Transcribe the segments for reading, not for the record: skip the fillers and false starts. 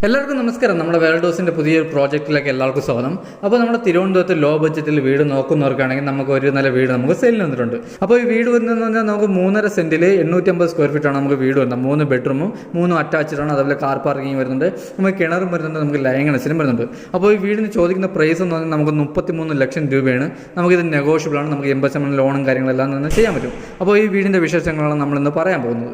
എല്ലാവർക്കും നമസ്കാരം. നമ്മുടെ വേൾഡോസിൻ്റെ പുതിയൊരു പ്രോജക്റ്റിലേക്ക് എല്ലാവർക്കും സ്വാഗതം. അപ്പോൾ നമ്മുടെ തിരുവനന്തപുരത്ത് ലോ ബഡ്ജറ്റിൽ വീട് നോക്കുന്നവർക്കാണെങ്കിൽ നമുക്ക് ഒരു നല്ല വീട് നമുക്ക് സെയിലിന് വന്നിട്ടുണ്ട്. അപ്പോൾ ഈ വീട് വരുന്നതെന്ന് പറഞ്ഞാൽ നമുക്ക് 3.5 സെൻറ്റിൽ 850 സ്ക്വയർ ഫീറ്റാണ് നമുക്ക് വീട് വരുന്നത്. 3 ബെഡ്റൂമും 3 അറ്റാച്ച്ഡാണ്. അതുപോലെ കാർ പാർക്കിംഗ് വരുന്നുണ്ട്, നമുക്ക് കിണറും വരുന്നുണ്ട്, നമുക്ക് ലൈൻ കണക്ഷനും വരുന്നുണ്ട്. അപ്പോൾ ഈ വീടിന് ചോദിക്കുന്ന പ്രൈസ് എന്ന് പറഞ്ഞാൽ നമുക്ക് 33 ലക്ഷം രൂപയാണ്. നമുക്കിത് നെഗോഷ്യബിളാണ്. നമുക്ക് 80% ലോണും കാര്യങ്ങളെല്ലാം തന്നെ ചെയ്യാൻ പറ്റും. അപ്പോൾ ഈ വീടിൻ്റെ വിശേഷങ്ങളാണ് നമ്മളിന്ന് പറയാൻ പോകുന്നത്.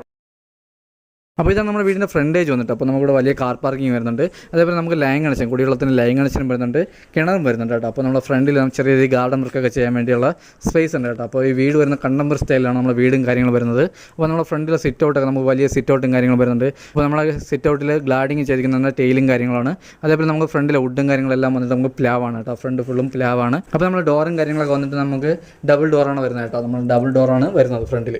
അപ്പോൾ ഇതാണ് നമ്മുടെ വീടിൻ്റെ ഫ്രണ്ടേജ് വന്നിട്ട്. അപ്പോൾ നമുക്കിവിടെ വലിയ കാർ പാർക്കിംഗ് വരുന്നുണ്ട്. അതേപോലെ നമുക്ക് ലൈൻ കണക്ഷൻ, കുടിവെള്ളത്തിന് ലൈൻ കണക്ഷനും വരുന്നുണ്ട്, കിണറും വരുന്നുണ്ട് കേട്ടോ. അപ്പോൾ നമ്മുടെ ഫ്രണ്ടിൽ ചെറിയ രീതിയിൽ ഗാർഡൻ വർക്കൊക്കെ ചെയ്യാൻ വേണ്ടിയുള്ള സ്പേസ് ഉണ്ട് കേട്ടോ. അപ്പോൾ ഈ വീട് വരുന്ന കണ്ടംപററി സ്റ്റൈലാണ് നമ്മുടെ വീടും കാര്യങ്ങളും വരുന്നത്. അപ്പോൾ നമ്മുടെ ഫ്രണ്ടിലെ സിറ്റ് ഔട്ടൊക്കെ നമുക്ക് വലിയ സിറ്റ് ഔട്ടും കാര്യങ്ങളും വരുന്നുണ്ട്. അപ്പോൾ നമ്മുടെ സിറ്റ് ഔട്ടിൽ ഗ്ലാഡിങ് ചെയ്തിരിക്കുന്ന ടൈലും കാര്യങ്ങളാണ്. അതേപോലെ നമുക്ക് ഫ്രണ്ടിലെ വുഡും കാര്യങ്ങളെല്ലാം വന്നിട്ട് നമുക്ക് പ്ലാവാണ് കേട്ടോ. ഫ്രണ്ട് ഫുള്ളും പ്ലാവാണ്. അപ്പോൾ നമ്മുടെ ഡോറും കാര്യങ്ങളൊക്കെ വന്നിട്ട് നമുക്ക് ഡബിൾ ഡോറാണ് വരുന്നത് കേട്ടോ. നമ്മൾ ഡബിൾ ഡോറാണ് വരുന്നത് ഫ്രണ്ടിൽ.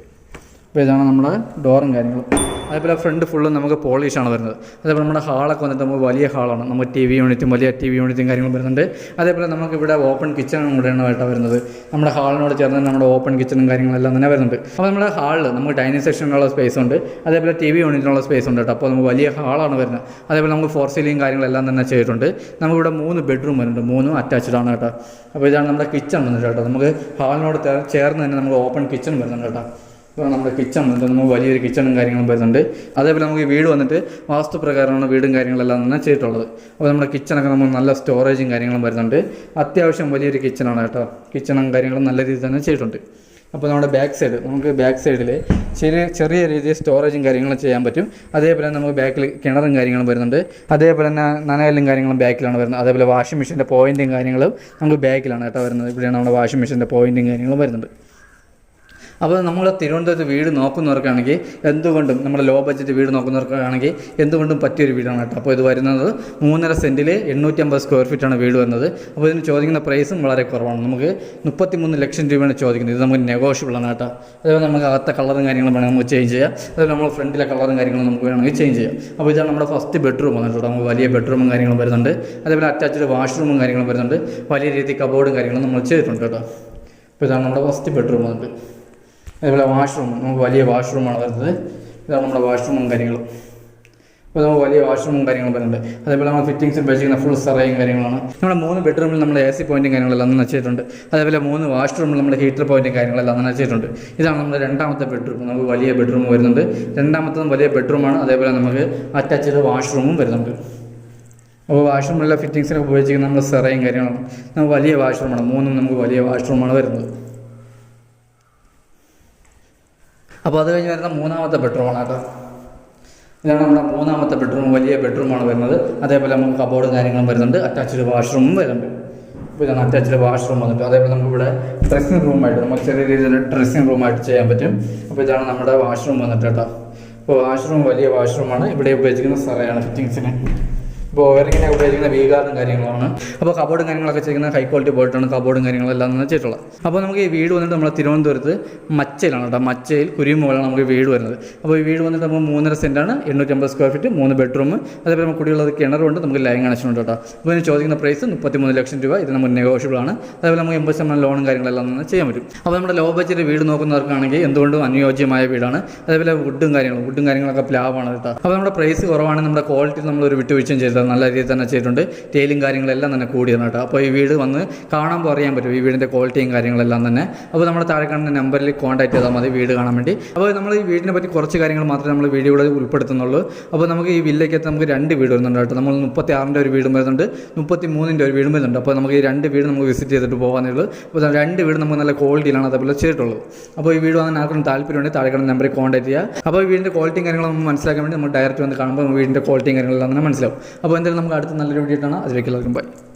അപ്പോൾ ഇതാണ് നമ്മുടെ ഡോറും കാര്യങ്ങളും. അതേപോലെ ഫ്രണ്ട് ഫുള്ളും നമുക്ക് പോളിഷാണ് വരുന്നത്. അതേപോലെ നമ്മുടെ ഹാളൊക്കെ വന്നിട്ട് നമുക്ക് വലിയ ഹാളാണ്. നമുക്ക് TV യൂണിറ്റും വലിയ TV യൂണിറ്റും കാര്യങ്ങളും വരുന്നുണ്ട്. അതേപോലെ നമുക്കിവിടെ ഓപ്പൺ കിച്ചണും കൂടെയാണ് ആയിട്ടാണ് വരുന്നത്. നമ്മുടെ ഹാളിനോട് ചേർന്ന് നമ്മുടെ ഓപ്പൺ കിച്ചണും കാര്യങ്ങളെല്ലാം തന്നെ വരുന്നുണ്ട്. അപ്പോൾ നമ്മുടെ ഹാളിൽ നമുക്ക് ഡൈനിങ് സെക്ഷനുള്ള സ്പേസ് ഉണ്ട്. അതേപോലെ TV യൂണിറ്റിനുള്ള സ്പേസ് ഉണ്ട് കേട്ടോ. അപ്പോൾ നമുക്ക് വലിയ ഹാളാണ് വരുന്നത്. അതേപോലെ നമുക്ക് ഫോർ സീലിംഗ് കാര്യങ്ങളെല്ലാം തന്നെ ചെയ്തിട്ടുണ്ട്. നമുക്കിവിടെ 3 ബെഡ്റൂം വരുന്നുണ്ട്, 3 അറ്റാച്ച്ഡ് ആണ് കേട്ടോ. അപ്പോൾ ഇതാണ് നമ്മുടെ കിച്ചൺ വന്നിട്ട് കേട്ടോ. നമുക്ക് ഹാളിനോട് ചേർന്ന് തന്നെ നമുക്ക് ഓപ്പൺ കിച്ചൺ വരുന്നുണ്ട് കേട്ടോ. ഇപ്പോൾ നമ്മുടെ കിച്ചൺ വന്നിട്ട് നമുക്ക് വലിയൊരു കിച്ചണും കാര്യങ്ങളും വരുന്നുണ്ട്. അതേപോലെ നമുക്ക് വീട് വന്നിട്ട് വാസ്തുപ്രകാരമാണ് വീടും കാര്യങ്ങളെല്ലാം തന്നെ ചെയ്തിട്ടുള്ളത്. അപ്പോൾ നമ്മുടെ കിച്ചണൊക്കെ നമുക്ക് നല്ല സ്റ്റോറേജും കാര്യങ്ങളും വരുന്നുണ്ട്. അത്യാവശ്യം വലിയൊരു കിച്ചണാണ് കേട്ടോ. കിച്ചണും കാര്യങ്ങളും നല്ല രീതിയിൽ തന്നെ ചെയ്തിട്ടുണ്ട്. അപ്പോൾ നമ്മുടെ ബാക്ക് സൈഡ്, നമുക്ക് ബാക്ക് സൈഡിൽ ചെറിയ രീതിയിൽ സ്റ്റോറേജും കാര്യങ്ങളും ചെയ്യാൻ പറ്റും. അതേപോലെ നമുക്ക് ബാക്കിൽ കിണറും കാര്യങ്ങളും വരുന്നുണ്ട്. അതേപോലെ തന്നെ നനകല്ലും കാര്യങ്ങളും ബാക്കിലാണ് വരുന്നത്. അതേപോലെ വാഷിംഗ് മെഷീൻ്റെ പോയിൻറ്റും കാര്യങ്ങളും നമുക്ക് ബാക്കിലാണ് കേട്ടോ വരുന്നത്. ഇവിടെയാണ് നമ്മുടെ വാഷിംഗ് മെഷീൻ്റെ പോയിൻറ്റും കാര്യങ്ങളും വരുന്നുണ്ട്. അപ്പോൾ നമ്മൾ തിരുവനന്തപുരത്ത് വീട് നോക്കുന്നവർക്കാണെങ്കിൽ എന്തുകൊണ്ടും, നമ്മുടെ ലോ ബഡ്ജറ്റ് വീട് നോക്കുന്നവർക്കാണെങ്കിൽ എന്തുകൊണ്ടും പറ്റിയൊരു വീടാണ് കേട്ടോ. അപ്പോൾ ഇത് വരുന്നത് 3.5 സെൻറ്റിൽ 850 സ്ക്വയർ ഫീറ്റാണ് വീട് വരുന്നത്. അപ്പോൾ ഇതിന് ചോദിക്കുന്ന പ്രൈസും വളരെ കുറവാണ്. നമുക്ക് 33 ലക്ഷം രൂപയാണ് ചോദിക്കുന്നത്. ഇത് നമുക്ക് നെഗോഷ്യബിളാണ് കേട്ടോ. അതേപോലെ നമുക്ക് അകത്തെ കളറും കാര്യങ്ങളും വേണമെങ്കിൽ നമുക്ക് ചേഞ്ച് ചെയ്യാം. അതേപോലെ നമ്മൾ ഫ്രണ്ടിലെ കളറും കാര്യങ്ങളും നമുക്ക് വേണമെങ്കിൽ ചേഞ്ച് ചെയ്യാം. അപ്പോൾ ഇതാണ് നമ്മുടെ ഫസ്റ്റ് ബെഡ്റൂം വന്നിട്ട്. നമുക്ക് വലിയ ബെഡ്റൂമും കാര്യങ്ങളും വരുന്നുണ്ട്. അതേപോലെ അറ്റാച്ച്ഡ് വാഷ്റൂമും കാര്യങ്ങളും വരുന്നുണ്ട്. വലിയ രീതിയിൽ കബോർഡും കാര്യങ്ങളും നമ്മൾ ചെയ്തിട്ടുണ്ട് കേട്ടോ. അപ്പോൾ ഇതാണ് നമ്മുടെ ഫസ്റ്റ് ബെഡ്റൂം വന്നിട്ട്. അതേപോലെ വാഷ്റൂം, നമുക്ക് വലിയ വാഷ്റൂമാണ് വരുന്നത്. ഇതാണ് നമ്മുടെ വാഷ്റൂമും കാര്യങ്ങളും. അപ്പോൾ നമുക്ക് വലിയ വാഷ്റൂമും കാര്യങ്ങളും വരുന്നുണ്ട്. അതേപോലെ നമ്മൾ ഫിറ്റിങ്സ് ഉപയോഗിക്കുന്ന ഫുൾ സറയും കാര്യങ്ങളാണ്. നമ്മുടെ 3 ബെഡ്റൂമിൽ നമ്മൾ AC പോയിൻറ്റും കാര്യങ്ങളെല്ലാം തന്നെ വെച്ചിട്ടുണ്ട്. അതേപോലെ 3 വാഷ്റൂമിൽ നമ്മുടെ ഹീറ്റർ പോയിൻറ്റും കാര്യങ്ങളെല്ലാം തന്നെ വെച്ചിട്ടുണ്ട്. ഇതാണ് നമ്മുടെ രണ്ടാമത്തെ ബെഡ്റൂം. നമുക്ക് വലിയ ബെഡ്റൂം വരുന്നുണ്ട്. രണ്ടാമത്തതും വലിയ ബെഡ്റൂമാണ്. അതേപോലെ നമുക്ക് അറ്റാച്ച്ഡ് വാഷ്റൂമും വരുന്നുണ്ട്. അപ്പോൾ വാഷ്റൂമിലുള്ള ഫിറ്റിങ്സിനൊക്കെ ഉപയോഗിച്ചിരിക്കുന്ന നമ്മൾ സറയും കാര്യങ്ങളാണ്. നമുക്ക് വലിയ വാഷ്റൂമാണ്. 3 നമുക്ക് വലിയ വാഷ്റൂമാണ് വരുന്നത്. അപ്പോൾ അത് കഴിഞ്ഞ് വരുന്ന മൂന്നാമത്തെ ബെഡ്റൂമാണ് കേട്ടോ. ഇതാണ് നമ്മുടെ മൂന്നാമത്തെ ബെഡ്റൂം. വലിയ ബെഡ്റൂമാണ് വരുന്നത്. അതേപോലെ നമുക്ക് കബോർഡും കാര്യങ്ങളും വരുന്നുണ്ട്. അറ്റാച്ച്ഡ് വാഷ്റൂമും വരുന്നുണ്ട്. അപ്പോൾ ഇതാണ് അറ്റാച്ച്ഡ് വാഷ്റൂം വന്നിട്ട്. അതേപോലെ നമുക്കിവിടെ ഡ്രസ്സിംഗ് റൂമായിട്ട്, നമുക്ക് ചെറിയ രീതിയിൽ ഡ്രസ്സിംഗ് റൂമായിട്ട് ചെയ്യാൻ പറ്റും. അപ്പോൾ ഇതാണ് നമ്മുടെ വാഷ്റൂം വന്നിട്ട് കേട്ടോ. അപ്പോൾ വാഷ്റൂം വലിയ വാഷ്റൂമാണ്. ഇവിടെ ഉപയോഗിച്ചിരിക്കുന്ന സറയാണ് ഫിറ്റിങ്സിന്. ഇപ്പോൾ ഓവറിങ്ങനെ ഉപയോഗിക്കുന്ന വീഗാർഡും കാര്യങ്ങളാണ്. അപ്പോൾ കബോർഡും കാര്യങ്ങളൊക്കെ ചെയ്യുന്ന ഹൈ ക്വാളിറ്റി ബോൾട്ടാണ് കബോർഡും കാര്യങ്ങളെല്ലാം തന്നെ ചെയ്തിട്ടുള്ളത്. അപ്പോൾ നമുക്ക് ഈ വീട് വന്നിട്ട് നമ്മൾ തിരുവനന്തപുരത്ത് മച്ചയിലാണ് കേട്ടോ. മച്ചയിൽ കുരിമുകളാണ് നമുക്ക് വീട് വരുന്നത്. അപ്പോൾ ഈ വീട് വന്നിട്ട് നമുക്ക് 3.5 സെൻറ്റാണ്, 850 സ്ക്വയർ ഫീറ്റ്, 3 ബെഡ്റൂം. അതേപോലെ നമുക്ക് കുടിയുള്ളത് കിണറുണ്ട്, നമുക്ക് ലൈൻ കണക്ഷൻ ഉണ്ട് കേട്ടോ. അപ്പോൾ ഇതിന് ചോദിക്കുന്ന പ്രൈസ് 33 ലക്ഷം രൂപ. ഇത് നമുക്ക് നെഗോഷ്യബിളാണ്. അതേപോലെ നമുക്ക് 80% ലോണും കാര്യങ്ങളെല്ലാം തന്നെ ചെയ്യാൻ പറ്റും. അപ്പോൾ നമ്മുടെ ലോ ബഡ്ജറ്റ് വീട് നോക്കുന്നവർക്കാണെങ്കിൽ എന്തുകൊണ്ടും അനുയോജ്യമായ വീടാണ്. അതേപോലെ വുഡും കാര്യങ്ങളൊക്കെ പ്ലാവാണ് കേട്ടോ. അപ്പോൾ നമ്മുടെ പ്രൈസ് കുറവാണ്. നമ്മുടെ ക്വാളിറ്റി നമ്മളൊരു വിട്ടുവീഴ്ചയും ചെയ്തത് നല്ല രീതിയിൽ തന്നെ ചെയ്തിട്ടുണ്ട്. ടൈലും കാര്യങ്ങളെല്ലാം തന്നെ കൂടിയാണ് കേട്ടോ. അപ്പോൾ ഈ വീട് വന്ന് കാണുമ്പോൾ അറിയാൻ പറ്റും ഈ വീടിൻ്റെ ക്വാളിറ്റിയും കാര്യങ്ങളെല്ലാം തന്നെ. അപ്പോൾ നമ്മുടെ താഴെ കാണുന്ന നമ്പറിൽ കോൺടാക്ട് ചെയ്താൽ മതി വീട് കാണാൻ വേണ്ടി. അപ്പോൾ നമ്മൾ ഈ വീടിനെ പറ്റി കുറച്ച് കാര്യങ്ങൾ മാത്രമേ നമ്മൾ വീഡിയോയിൽ ഉൾപ്പെടുത്തുന്നുള്ളൂ. അപ്പോൾ നമുക്ക് ഈ വില്ലയ്ക്കകത്ത് നമുക്ക് 2 വീട് വരുന്നുണ്ട് കേട്ടോ. നമ്മൾ 36ൻ്റെ ഒരു വീടും വരുന്നുണ്ട്, 33ൻ്റെ ഒരു വീടും വരുന്നുണ്ട്. അപ്പോൾ നമുക്ക് ഈ 2 വീട് നമുക്ക് വിസിറ്റ് ചെയ്തിട്ട് പോകാനുള്ളൂ. അപ്പോൾ 2 വീട് നമുക്ക് നല്ല ക്വാളിറ്റിയിലാണ് അതേപോലെ ചെയ്തിട്ടുള്ളത്. അപ്പോൾ ഈ വീട് വാങ്ങാൻ ആർക്കും താല്പര്യമുണ്ടെങ്കിൽ താഴെ കാണുന്ന നമ്പറിൽ കോൺടാക്ട് ചെയ്യുക. അപ്പോൾ ഈ വീടിൻ്റെ ക്വാളിറ്റിയും കാര്യങ്ങളും നമുക്ക് മനസ്സിലാക്കാൻ വേണ്ടി നമ്മൾ ഡയറക്റ്റ് വന്ന് കാണുമ്പോൾ വീടിൻ്റെ ക്വാളിറ്റിയും കാര്യങ്ങളെല്ലാം തന്നെ മനസ്സിലാവും. അപ്പോൾ എന്തായാലും നമുക്ക് അടുത്ത നല്ലൊരു വീഡിയോ ആണ്. അതിലേക്ക് എല്ലാവർക്കും ബൈ.